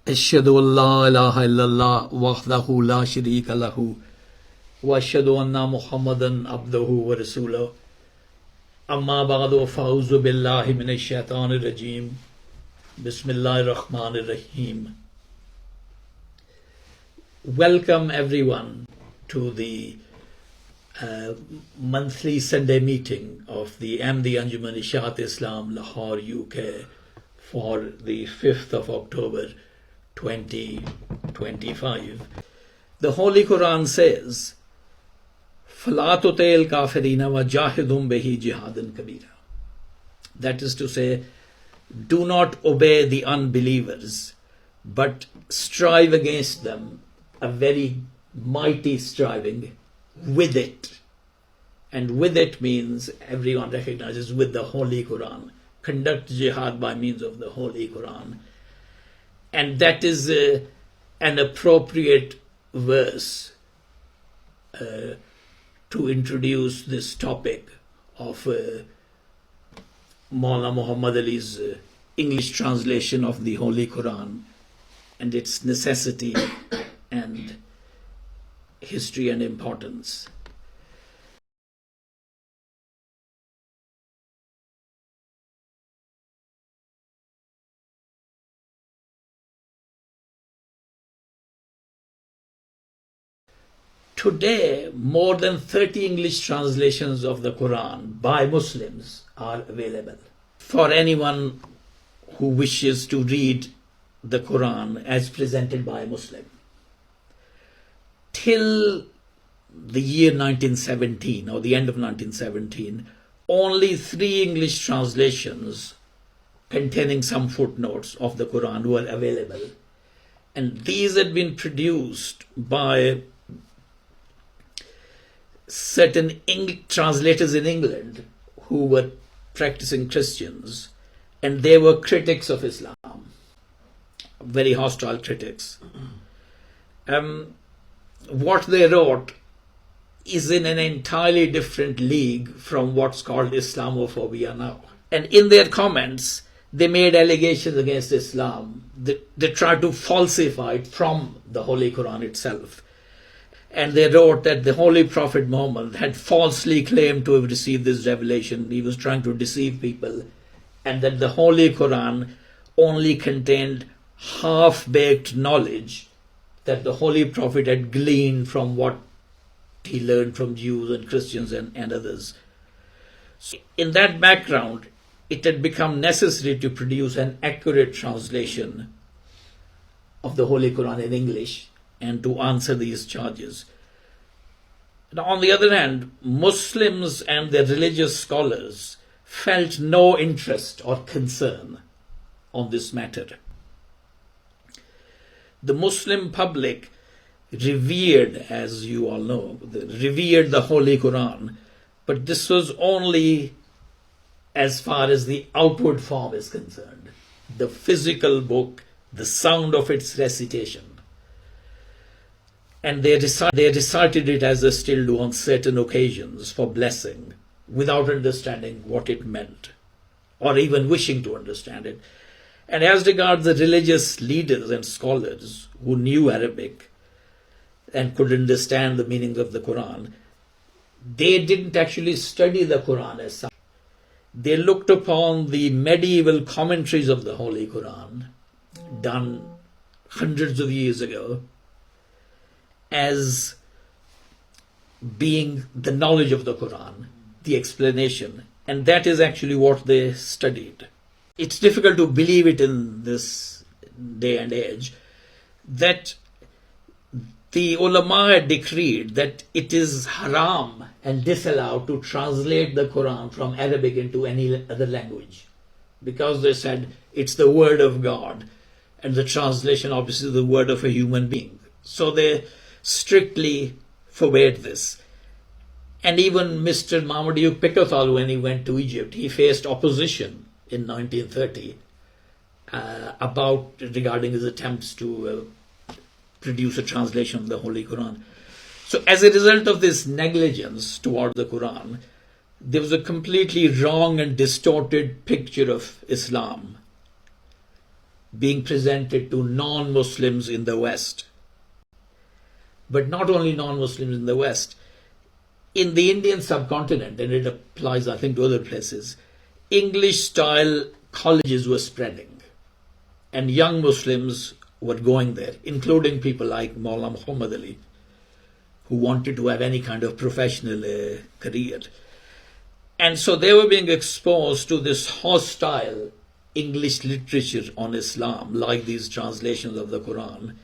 أشهد أن لا إله إلا الله وحده لا شريك له وأشهد أن محمدا عبده ورسوله أما بعد فأعوذ بالله من الشيطان الرجيم بسم الله الرحمن الرحيم. Welcome everyone to the monthly Sunday meeting of the Anjuman Ishaat Islam Lahore UK for the 5th of October 2025. The Holy Quran says, فَلَا تُطِعِ الْكَافِرِينَ وَجَاهِدْهُمْ بِهِ جِهَادًا كَبِيرًا. That is to say, do not obey the unbelievers, but strive against them a very mighty striving with it. And with it means everyone recognizes with the Holy Quran. Conduct jihad by means of the Holy Quran. And that is an appropriate verse to introduce this topic of Maulana Muhammad Ali's English translation of the Holy Quran and its necessity and history and importance. Today, more than 30 English translations of the Quran by Muslims are available for anyone who wishes to read the Quran as presented by a Muslim. Till the year 1917 or the end of 1917, only 3 English translations containing some footnotes of the Quran were available. And these had been produced by certain translators in England who were practicing Christians, and they were critics of Islam, very hostile critics. What they wrote is in an entirely different league from what's called Islamophobia now. And in their comments, they made allegations against Islam. They tried to falsify it from the Holy Quran itself. And they wrote that the Holy Prophet Muhammad had falsely claimed to have received this revelation. He was trying to deceive people. And that the Holy Quran only contained half-baked knowledge that the Holy Prophet had gleaned from what he learned from Jews and Christians and others. So in that background, it had become necessary to produce an accurate translation of the Holy Quran in English and to answer these charges. Now, on the other hand, Muslims and their religious scholars felt no interest or concern on this matter. The Muslim public revered, as you all know, revered the Holy Quran, but this was only as far as the outward form is concerned, the physical book, the sound of its recitation. And they recited it as they still do on certain occasions for blessing, without understanding what it meant, or even wishing to understand it. And as regards the religious leaders and scholars who knew Arabic and could understand the meanings of the Quran, they didn't actually study the Quran as such. They looked upon the medieval commentaries of the Holy Quran, done hundreds of years ago, as being the knowledge of the Quran, the explanation, and that is actually what they studied. It's difficult to believe it in this day and age that the ulama had decreed that it is haram and disallowed to translate the Quran from Arabic into any other language, because they said it's the word of God and the translation obviously is the word of a human being. So they strictly forbade this. And even Mr. Mamadou Picothal, when he went to Egypt, he faced opposition in 1930 regarding his attempts to produce a translation of the Holy Quran. So as a result of this negligence toward the Quran, there was a completely wrong and distorted picture of Islam being presented to non-Muslims in the West. But not only non-Muslims in the West, in the Indian subcontinent, and it applies, I think, to other places, English-style colleges were spreading, and young Muslims were going there, including people like Maulana Muhammad Ali, who wanted to have any kind of professional career. And so they were being exposed to this hostile English literature on Islam, like these translations of the Quran.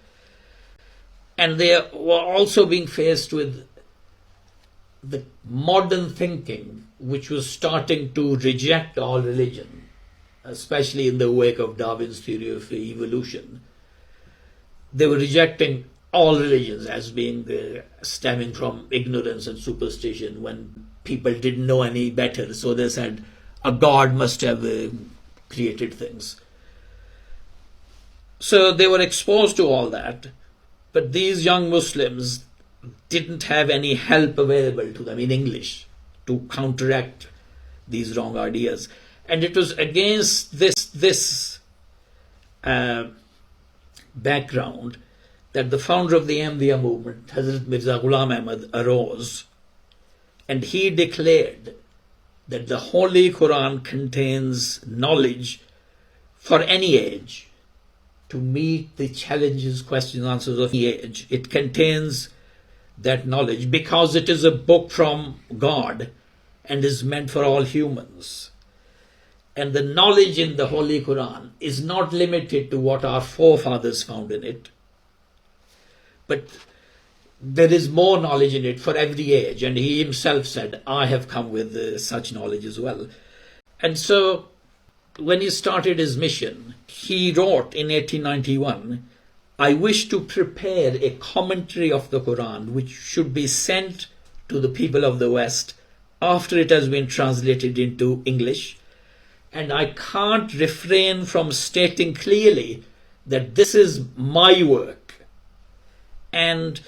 And they were also being faced with the modern thinking, which was starting to reject all religion, especially in the wake of Darwin's theory of evolution. They were rejecting all religions as being stemming from ignorance and superstition when people didn't know any better. So they said a God must have created things. So they were exposed to all that, but these young Muslims didn't have any help available to them in English to counteract these wrong ideas. And it was against this background that the founder of the Ahmadiyya movement, Hazrat Mirza Ghulam Ahmad, arose, and he declared that the Holy Quran contains knowledge for any age to meet the challenges, questions, answers of any age. It contains that knowledge because it is a book from God and is meant for all humans. And the knowledge in the Holy Quran is not limited to what our forefathers found in it, but there is more knowledge in it for every age. And he himself said, I have come with such knowledge as well. And so when he started his mission, he wrote in 1891, I wish to prepare a commentary of the Quran which should be sent to the people of the West after it has been translated into English. And I can't refrain from stating clearly that this is my work and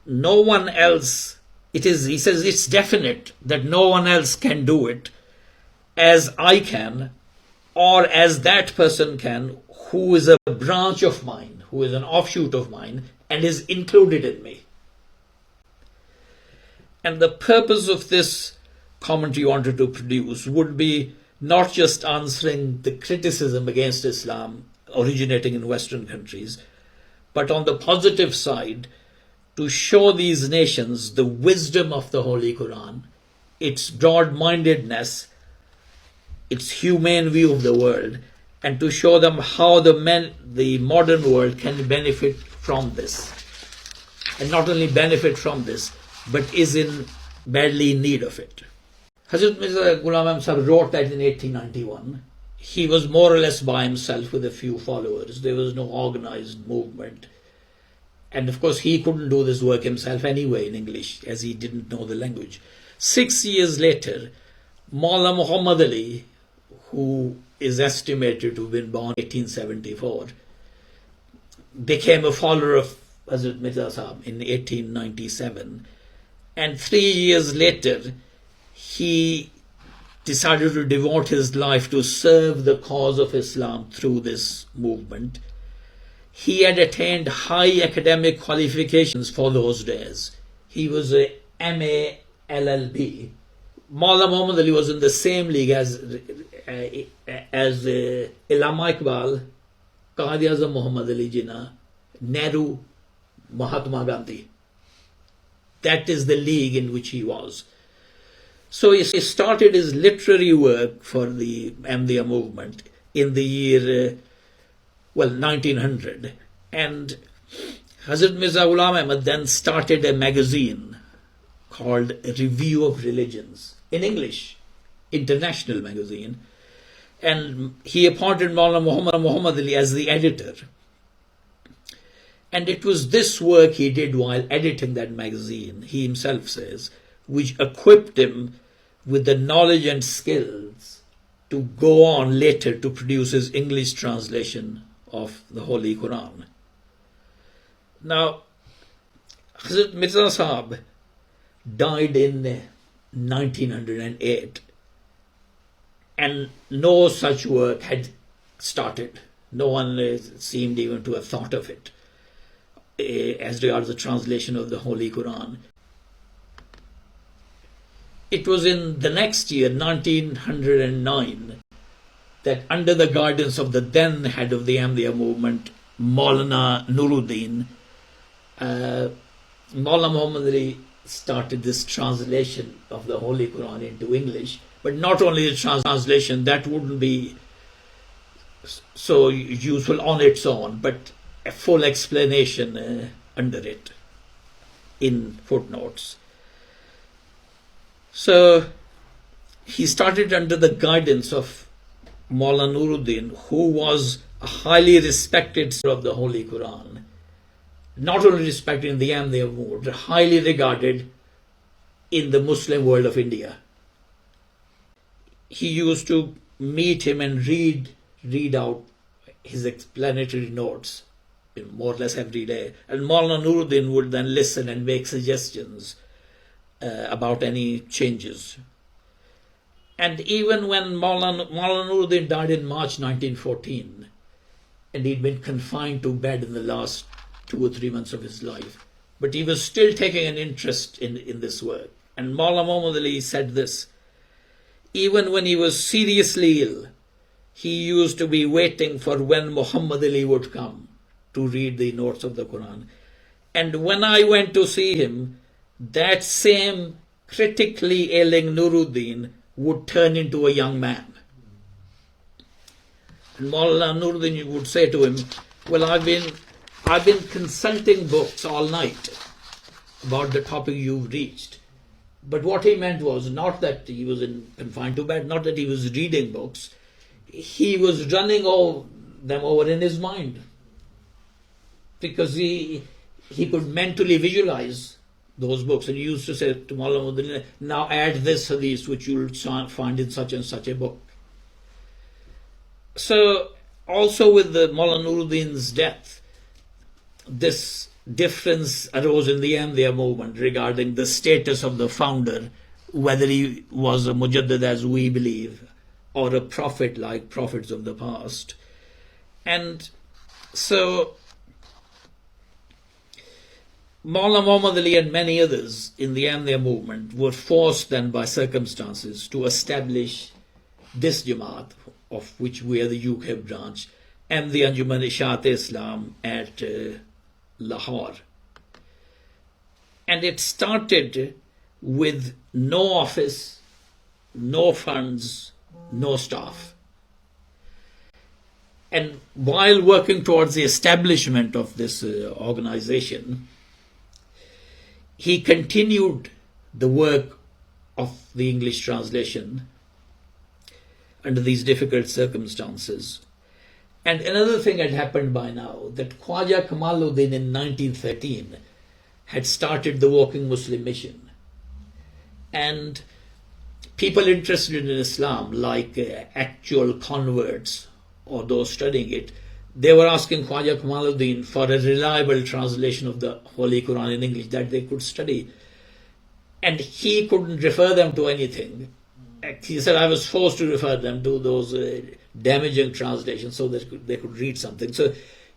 no one else. It is, he says, it's definite that no one else can do it as I can or as that person can who is a branch of mine, who is an offshoot of mine and is included in me. And the purpose of this commentary you wanted to produce would be not just answering the criticism against Islam originating in Western countries, but on the positive side, to show these nations the wisdom of the Holy Quran, its broad-mindedness, its humane view of the world, and to show them how the modern world can benefit from this. And not only benefit from this, but is badly in need of it. Hazrat Mirza Ghulam Ahmad Sahib wrote that in 1891. He was more or less by himself with a few followers. There was no organized movement. And of course, he couldn't do this work himself anyway in English, as he didn't know the language. 6 years later, Maulana Muhammad Ali, who is estimated to have been born in 1874, became a follower of Hazrat Mirza Sahib in 1897. And 3 years later, he decided to devote his life to serve the cause of Islam through this movement. He had attained high academic qualifications for those days. He was a MA LLB. Maulana Muhammad Ali was in the same league as Allama Iqbal, Quaid-e-Azam Muhammad Ali Jinnah, Nehru, Mahatma Gandhi. That is the league in which he was. So he started his literary work for the Ahmadiyya movement in the year 1900. And Hazrat Mirza Ghulam Ahmad then started a magazine called Review of Religions in English, international magazine. And he appointed Maulana Muhammad Ali as the editor. And it was this work he did while editing that magazine, he himself says, which equipped him with the knowledge and skills to go on later to produce his English translation of the Holy Quran. Now, Hazrat Mirza Sahib died in 1908 and no such work had started No one seemed even to have thought of it as regards the translation of the Holy Quran. It was in the next year, 1909, that under the guidance of the then head of the Ahmadiyya movement, Maulana Nuruddin, Maulana Muhammad Ali started this translation of the Holy Quran into English. But not only the translation, that wouldn't be so useful on its own, but a full explanation under it in footnotes. So he started under the guidance of Maulana Nuruddin, who was a highly respected scholar of the Holy Quran. Not only respected in the Ahmadiyya movement, but highly regarded in the Muslim world of India. He used to meet him and read out his explanatory notes more or less every day. And Maulana Nuruddin would then listen and make suggestions about any changes. And even when Maulana Nuruddin died in March 1914, and he'd been confined to bed in the last 2 or 3 months of his life, but he was still taking an interest in this work. And Maulana Muhammad Ali said this: even when he was seriously ill, he used to be waiting for when Muhammad Ali would come to read the notes of the Quran. And when I went to see him, that same critically ailing Nuruddin would turn into a young man. And Maulana Nuruddin would say to him, well, I've been consulting books all night about the topic you've reached. But what he meant was not that he was confined to bed, not that he was reading books. He was running them over in his mind, because he could mentally visualize those books. And he used to say to Maulana, now add this hadith which you'll find in such and such a book. So also with the Maulana Nuruddin's death, this difference arose in the Ahmadiyya movement regarding the status of the founder, whether he was a mujaddid as we believe, or a prophet like prophets of the past. And so Maulana Muhammad Ali and many others in the Ahmadiyya movement were forced then by circumstances to establish this Jamaat, of which we are the UK branch, and the Anjuman Ishaat Islam at Lahore. And it started with no office, no funds, no staff. And while working towards the establishment of this organization, he continued the work of the English translation under these difficult circumstances. And another thing had happened by now, that Khwaja Kamaluddin in 1913 had started the Walking Muslim Mission. And people interested in Islam, like actual converts or those studying it, they were asking Khwaja Kamaluddin for a reliable translation of the Holy Quran in English that they could study. And he couldn't refer them to anything. He said, I was forced to refer them to those damaging translations so that they could read something. So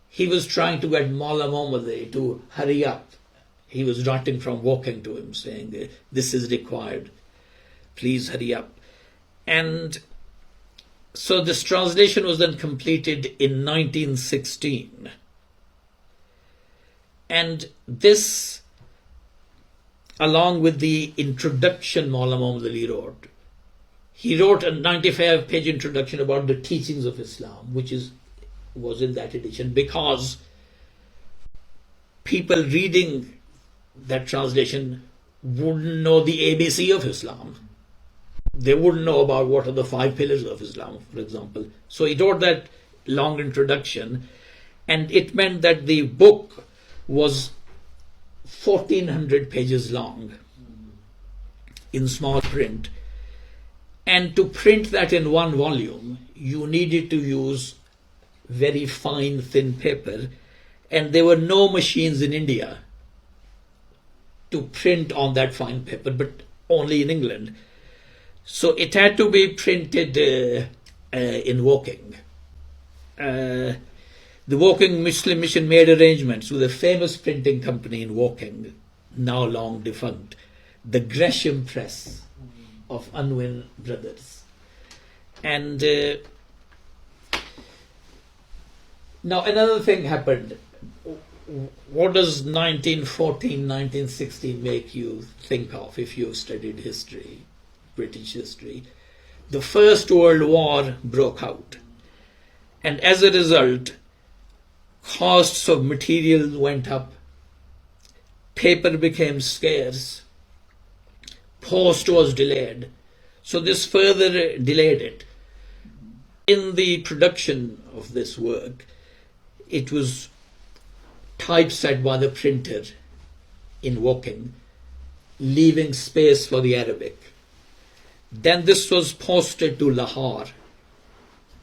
he was trying to get Maulana Muhammad Ali to hurry up. He was writing from walking to him, saying, this is required. Please hurry up. And so this translation was then completed in 1916. And this, along with the introduction Maulana Muhammad Ali wrote, he wrote a 95-page introduction about the teachings of Islam, which was in that edition, because people reading that translation wouldn't know the ABC of Islam. They wouldn't know about what are the 5 pillars of Islam, for example. So he wrote that long introduction, and it meant that the book was 1,400 pages long in small print. And to print that in one volume, you needed to use very fine, thin paper, and there were no machines in India to print on that fine paper, but only in England. So it had to be printed in Woking. the Woking Muslim Mission made arrangements with a famous printing company in Woking, now long defunct, the Gresham Press of Unwin Brothers. And now another thing happened. What does 1914, 1916 make you think of if you've studied history, British history? The First World War broke out. And as a result, costs of material went up, paper became scarce, post was delayed. So this further delayed it. In the production of this work, it was typeset by the printer in Woking, leaving space for the Arabic. Then this was posted to Lahore.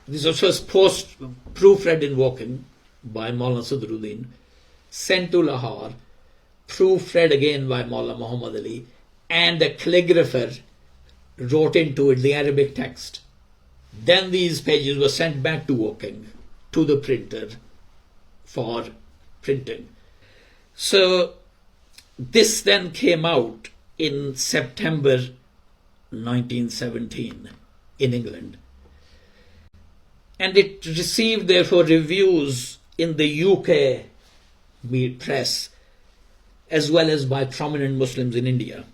This was first proofread in Woking by Maulana Sadruddin, sent to Lahore, proofread again by Maulana Muhammad Ali, and a calligrapher wrote into it the Arabic text. Then these pages were sent back to Woking, to the printer, for printing. So this then came out in September 1917 in England. And it received therefore reviews in the UK press as well as by prominent Muslims in India.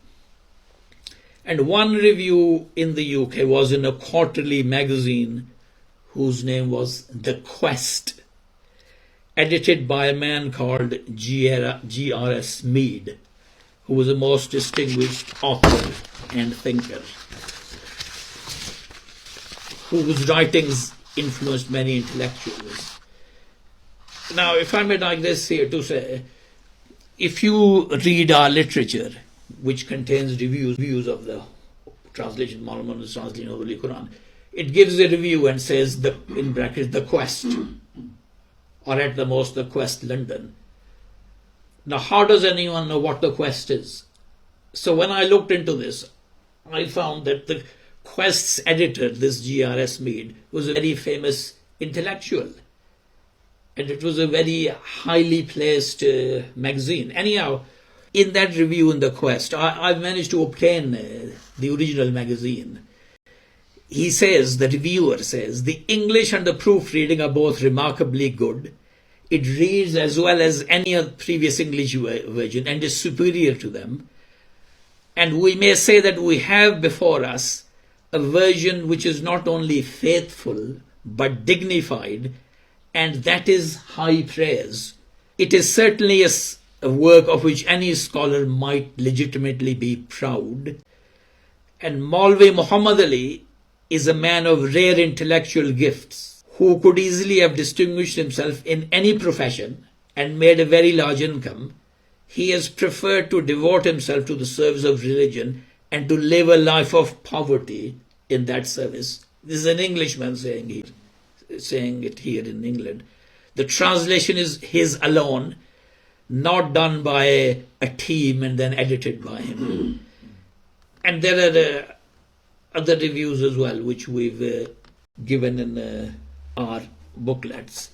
And one review in the UK was in a quarterly magazine whose name was The Quest, edited by a man called G.R.S. Mead, who was a most distinguished author and thinker, whose writings influenced many intellectuals. Now, if I may like this here to say, if you read our literature, which contains reviews of the translation, Maulana's translation of the Holy Quran, it gives a review and says, in brackets, The Quest, or at the most, The Quest London. Now, how does anyone know what The Quest is? So when I looked into this, I found that the Quest's editor, this G.R.S. Mead, was a very famous intellectual. And it was a very highly placed magazine. Anyhow, in that review in The Quest, I've managed to obtain the original magazine. He says, the reviewer says, the English and the proofreading are both remarkably good. It reads as well as any other previous English version and is superior to them. And we may say that we have before us a version which is not only faithful but dignified, and that is high praise. It is certainly a work of which any scholar might legitimately be proud. And Maulvi Muhammad Ali is a man of rare intellectual gifts who could easily have distinguished himself in any profession and made a very large income. He has preferred to devote himself to the service of religion and to live a life of poverty in that service. This is an Englishman saying it here in England. The translation is his alone, not done by a team and then edited by him. And there are other reviews as well, which we've given in our booklets.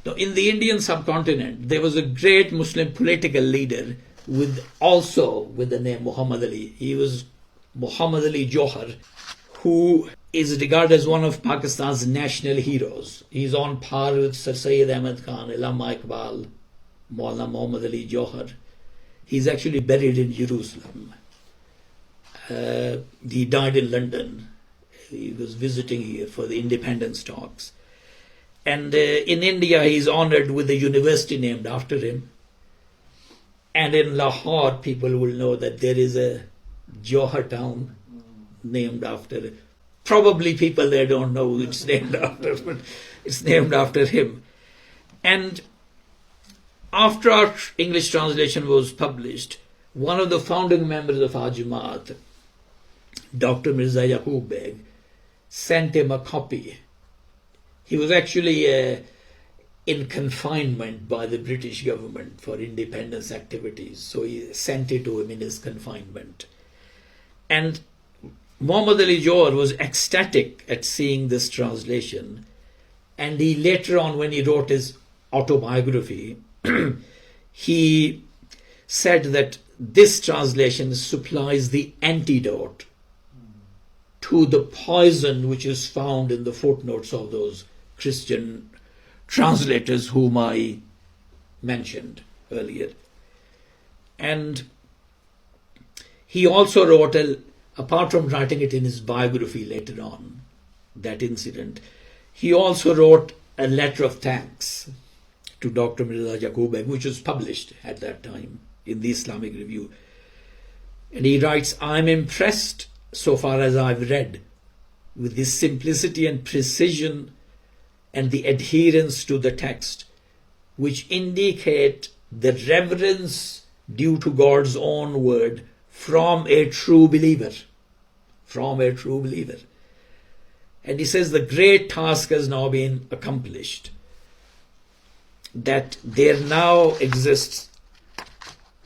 Now, in the Indian subcontinent, there was a great Muslim political leader with the name Muhammad Ali. He was Muhammad Ali Johar, who is regarded as one of Pakistan's national heroes. He's on par with Sir Syed Ahmad Khan, Allama Iqbal, Maulana Muhammad Ali Johar. He's actually buried in Jerusalem. He died in London. He was visiting here for the independence talks. And in India, he's honored with a university named after him. And in Lahore, people will know that there is a Johar town named after. Probably people there don't know who it's named after, but it's named after him. And after our English translation was published, one of the founding members of our Jamaat, Dr. Mirza Yaqub Beg, sent him a copy. He was actually in confinement by the British government for independence activities, so he sent it to him in his confinement. And Muhammad Ali Johar was ecstatic at seeing this translation And he later on, when he wrote his autobiography, he said that this translation supplies the antidote to the poison which is found in the footnotes of those Christian translators whom I mentioned earlier. And he also wrote, apart from writing it in his biography later on, that incident, he also wrote a letter of thanks to Dr. Mirza Yaqub, which was published at that time in the Islamic Review. And he writes, "I'm impressed, so far as I've read, with the simplicity and precision and the adherence to the text, which indicate the reverence due to God's own word from a true believer." From a true believer. And he says the great task has now been accomplished, that there now exists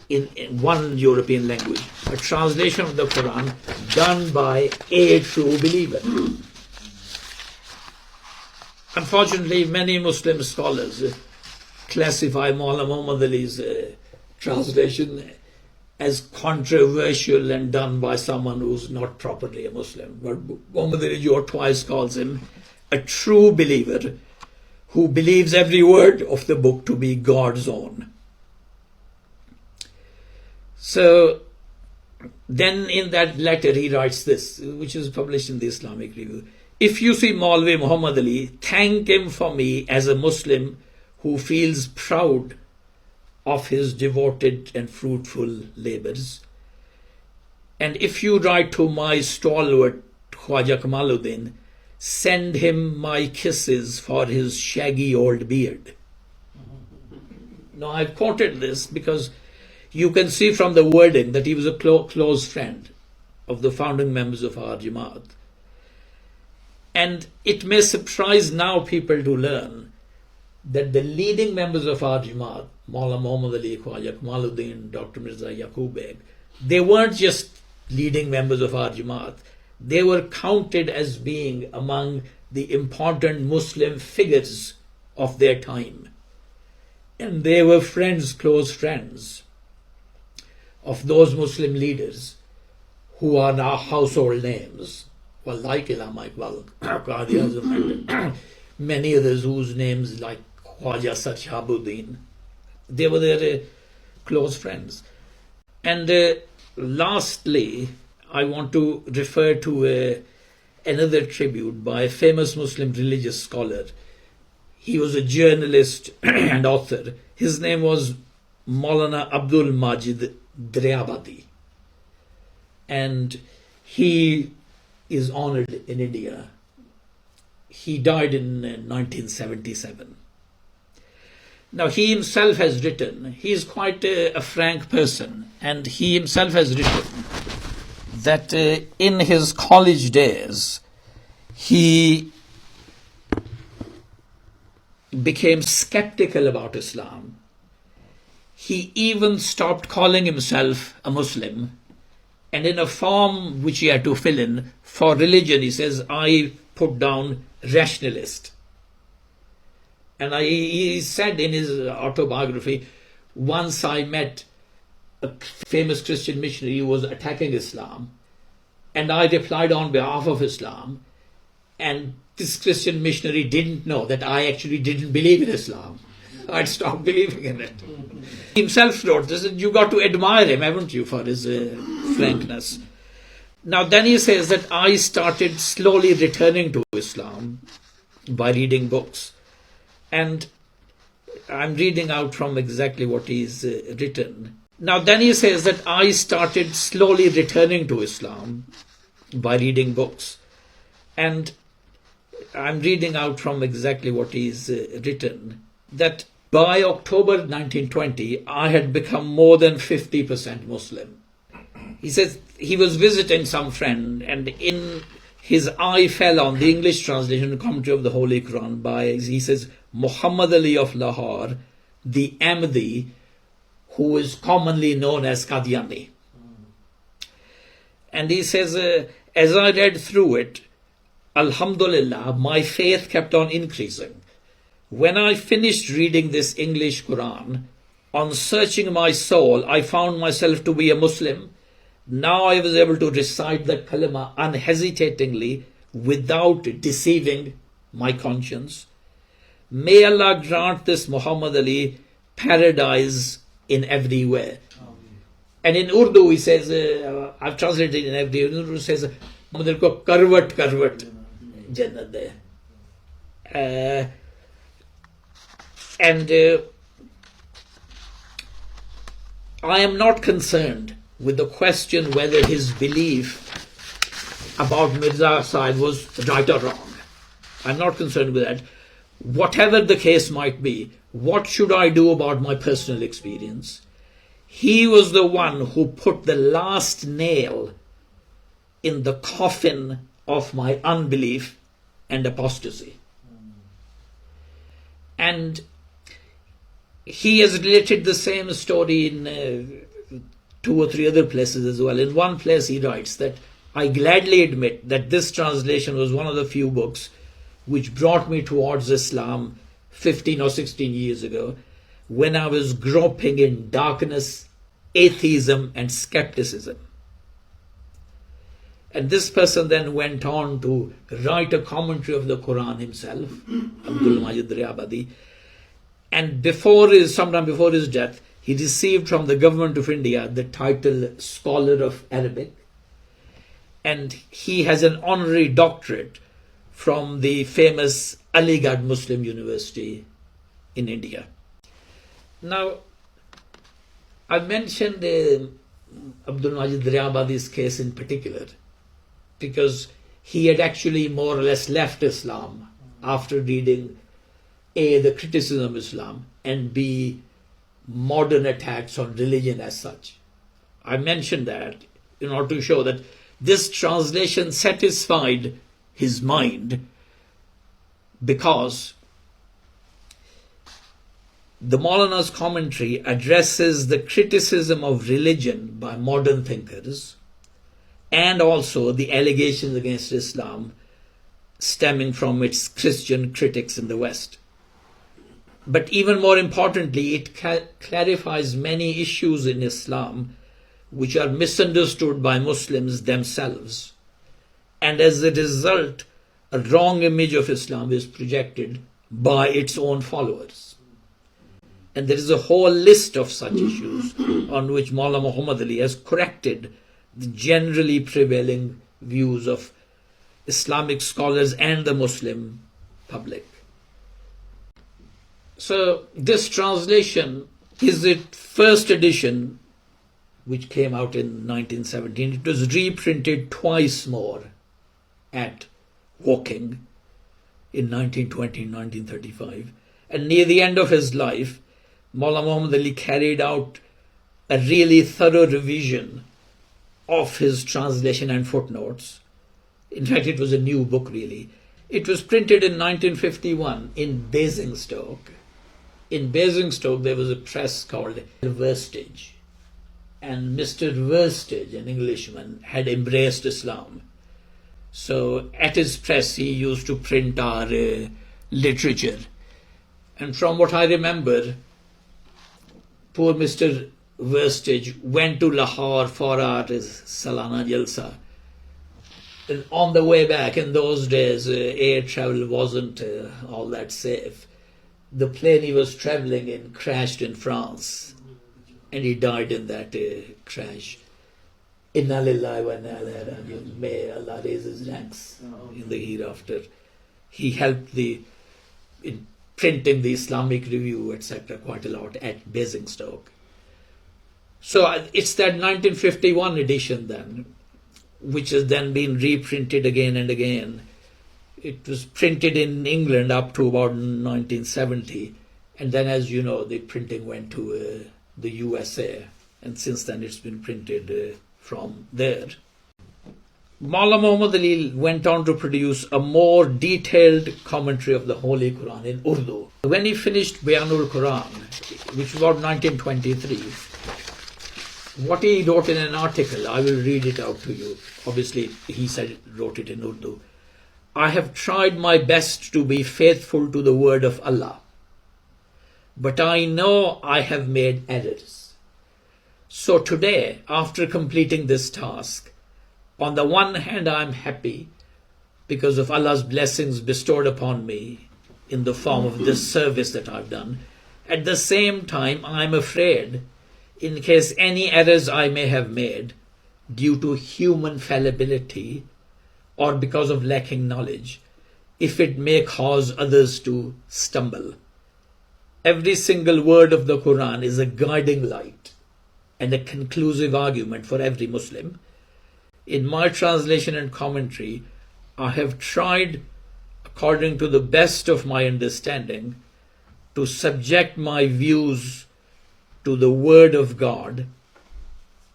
in one European language a translation of the Quran done by a true believer. Unfortunately, many Muslim scholars classify Maulana Muhammad Ali's translation as controversial and done by someone who's not properly a Muslim. But Muhammad Ali twice calls him a true believer who believes every word of the book to be God's own. So then in that letter he writes this, which is published in the Islamic Review. "If you see Maulvi Muhammad Ali, thank him for me as a Muslim who feels proud of his devoted and fruitful labors. And if you write to my stalwart Khwaja Kamaluddin, send him my kisses for his shaggy old beard." Now I've quoted this because you can see from the wording that he was a close friend of the founding members of our Jamaat. And it may surprise now people to learn that the leading members of our Jamaat, Maulana Muhammad Ali, Khwaja Kamaluddin, Dr. Mirza Yaqub Beg, they weren't just leading members of our Jamaat. They were counted as being among the important Muslim figures of their time. And they were friends, close friends of those Muslim leaders who are now household names. Well, like Allama Iqbal, Qadi Azam, and many others whose names like Khwaja Shahabuddin, they were their close friends. And lastly, I want to refer to another tribute by a famous Muslim religious scholar. He was a journalist and author. His name was Maulana Abdul Majid Daryabadi. And he is honored in India. He died in 1977. Now, he himself has written, he is quite a frank person, and he himself has written that in his college days, he became skeptical about Islam. He even stopped calling himself a Muslim, and in a form which he had to fill in for religion, he says, I put down rationalist. And he said in his autobiography, once I met a famous Christian missionary who was attacking Islam, and I replied on behalf of Islam, and this Christian missionary didn't know that I actually didn't believe in Islam. I'd stopped believing in it. He himself wrote this, and you got to admire him, haven't you, for his frankness. Now then he says that I started slowly returning to Islam by reading books. And I'm reading out from exactly what he's written. Now then he says that I started slowly returning to Islam by reading books. And I'm reading out from exactly what he's written. That by October 1920, I had become more than 50% Muslim. He says he was visiting some friend, and in his eye fell on the English translation and commentary of the Holy Quran by, he says, Muhammad Ali of Lahore, the Ahmadi, who is commonly known as Qadiani. And he says, as I read through it, Alhamdulillah, my faith kept on increasing. When I finished reading this English Quran, on searching my soul, I found myself to be a Muslim. Now I was able to recite the kalima unhesitatingly without deceiving my conscience. May Allah grant this Muhammad Ali paradise in every way. And in Urdu he says, I've translated it in every way, in Urdu says, Muhammad Ali ko karvat karvat jannat de. And I am not concerned with the question whether his belief about Mirza Sahib was right or wrong. I'm not concerned with that. Whatever the case might be, what should I do about my personal experience? He was the one who put the last nail in the coffin of my unbelief and apostasy. And he has related the same story in 2 or 3 other places as well. In one place he writes that, I gladly admit that this translation was one of the few books which brought me towards Islam 15 or 16 years ago, when I was groping in darkness, atheism and skepticism. And this person then went on to write a commentary of the Quran himself, Abdul Majid Riyabadi. And sometime before his death, he received from the government of India the title Scholar of Arabic. And he has an honorary doctorate from the famous Aligarh Muslim University in India. Now, I mentioned Abdul Majid Riyabadi's case in particular because he had actually more or less left Islam after reading A, the criticism of Islam, and B, modern attacks on religion as such. I mentioned that in order to show that this translation satisfied his mind because the Maulana's commentary addresses the criticism of religion by modern thinkers and also the allegations against Islam stemming from its Christian critics in the West. But even more importantly, it clarifies many issues in Islam which are misunderstood by Muslims themselves. And as a result, a wrong image of Islam is projected by its own followers. And there is a whole list of such issues on which Maulana Muhammad Ali has corrected the generally prevailing views of Islamic scholars and the Muslim public. So this translation is the first edition which came out in 1917. It was reprinted twice more at Woking in 1920 and 1935. And near the end of his life, Maulana Muhammad Ali carried out a really thorough revision of his translation and footnotes. In fact, it was a new book really. It was printed in 1951 in Basingstoke. In Basingstoke, there was a press called Verstage. And Mr. Verstage, an Englishman, had embraced Islam. So at his press, he used to print our literature. And from what I remember, poor Mr. Verstage went to Lahore for our Salana Jalsa. And on the way back, in those days, air travel wasn't all that safe. The plane he was traveling in crashed in France, and he died in that crash. Inna lillahi wa inna ilaihi raji'un. May Allah raise his ranks in the hereafter. He helped in printing the Islamic Review, etc., quite a lot at Basingstoke. So it's that 1951 edition then, which has then been reprinted again and again. It was printed in England up to about 1970, and then, as you know, the printing went to the USA, and since then it's been printed from there. Maulana Muhammad Ali went on to produce a more detailed commentary of the Holy Quran in Urdu. When he finished Bayanul Quran, which was about 1923, what he wrote in an article, I will read it out to you. Obviously, he wrote it in Urdu. I have tried my best to be faithful to the word of Allah, but I know I have made errors. So today, after completing this task, on the one hand I am happy because of Allah's blessings bestowed upon me in the form of this service that I've done. At the same time, I am afraid, in case any errors I may have made due to human fallibility or because of lacking knowledge, if it may cause others to stumble. Every single word of the Quran is a guiding light and a conclusive argument for every Muslim. In my translation and commentary, I have tried, according to the best of my understanding, to subject my views to the Word of God,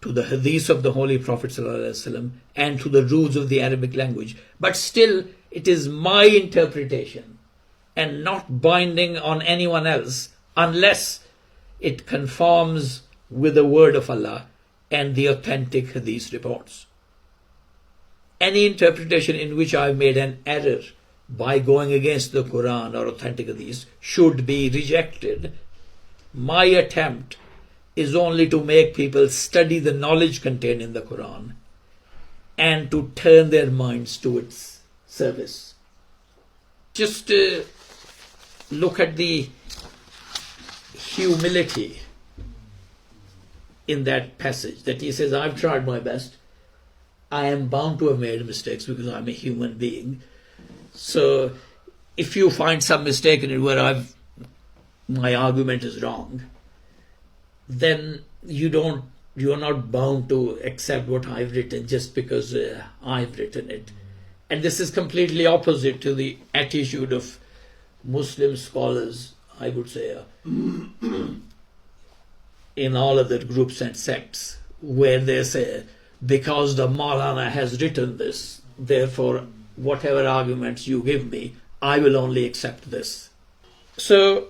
to the Hadith of the Holy Prophet ﷺ, and to the rules of the Arabic language. But still, it is my interpretation and not binding on anyone else unless it conforms with the Word of Allah and the authentic Hadith reports. Any interpretation in which I have made an error by going against the Quran or authentic Hadith should be rejected. My attempt is only to make people study the knowledge contained in the Quran and to turn their minds to its service. Just look at the humility in that passage, that he says, I've tried my best. I am bound to have made mistakes because I'm a human being. So if you find some mistake in it where my argument is wrong, then you're not bound to accept what I've written just because I've written it. And this is completely opposite to the attitude of Muslim scholars, I would say, in all other groups and sects, where they say, because the Maulana has written this, therefore whatever arguments you give me, I will only accept this. So,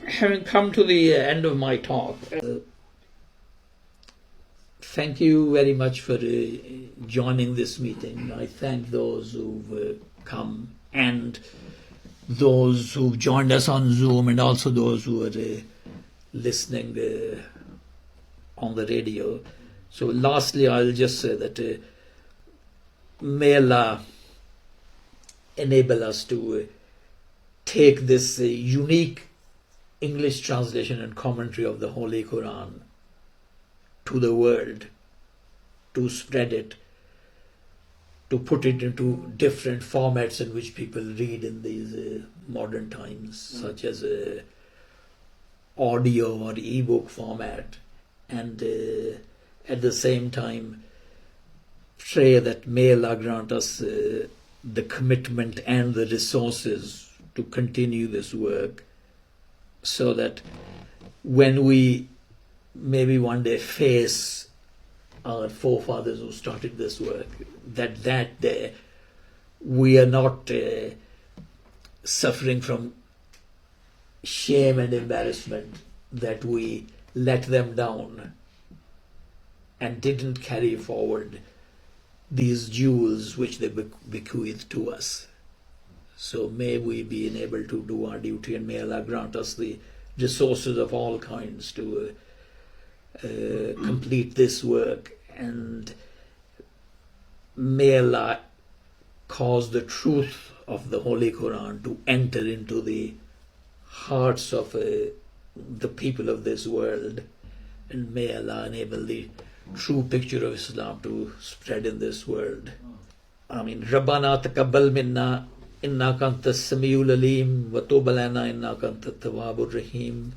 having come to the end of my talk, thank you very much for joining this meeting. I thank those who've come and those who've joined us on Zoom and also those who are listening on the radio. So lastly, I'll just say that may Allah enable us to take this unique English translation and commentary of the Holy Quran to the world, to spread it, to put it into different formats in which people read in these modern times, such as audio or ebook format, and at the same time pray that may Allah grant us the commitment and the resources to continue this work, so that when we maybe one day face our forefathers who started this work, that day we are not suffering from shame and embarrassment that we let them down and didn't carry forward these jewels which they bequeathed to us. So may we be enabled to do our duty, and may Allah grant us the resources of all kinds to complete this work, and may Allah cause the truth of the Holy Quran to enter into the hearts of the people of this world, and may Allah enable the true picture of Islam to spread in this world. Ameen. Rabbana taqabbal minna innaka antas samiul alim wa tub alaina innaka antat tawwabur rahim.